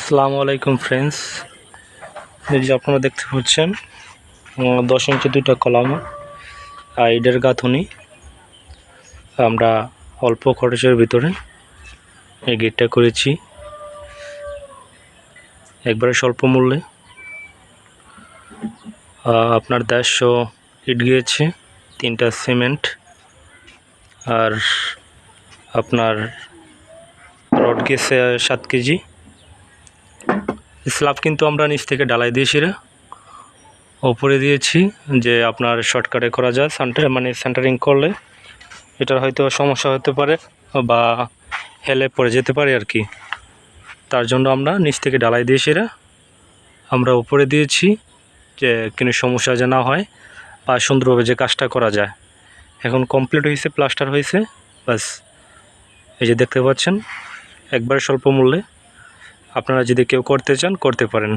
আসসালামু আলাইকুম ফ্রেন্ডস, এই যে আপনারা দেখতে পাচ্ছেন 10 ইঞ্চি দুইটা কলাম আইডের গাঁথুনি আমরা অল্প খরচের ভিতরে এই গেটটা করেছি একবারে স্বল্প মূল্যে। আপনার 150 ইট গিয়েছে, 3টা সিমেন্ট, আর আপনার রড গেছে 7 কেজি। স্ল্যাব কিন্তু আমরা নিচ থেকে ঢালাই দিয়েছি, ওপরে দিয়েছি যে আপনার শর্টকাটে করা যায়, সেন্টারিং করলে এটার হয়তো সমস্যা হতে পারে বা হেলে পড়ে যেতে পারে আর কি। তার জন্য আমরা নিচ থেকে ঢালাই দিয়েছি, আমরা উপরে দিয়েছি যে কোনো সমস্যা যে না হয় বা সুন্দরভাবে যে কাজটা করা যায়। এখন কমপ্লিট হয়েছে, প্লাস্টার হয়েছে, বাস এই যে দেখতে পাচ্ছেন একবারে স্বল্প মূল্যে। আপনারা যদি কেউ করতে চান করতে পারেন।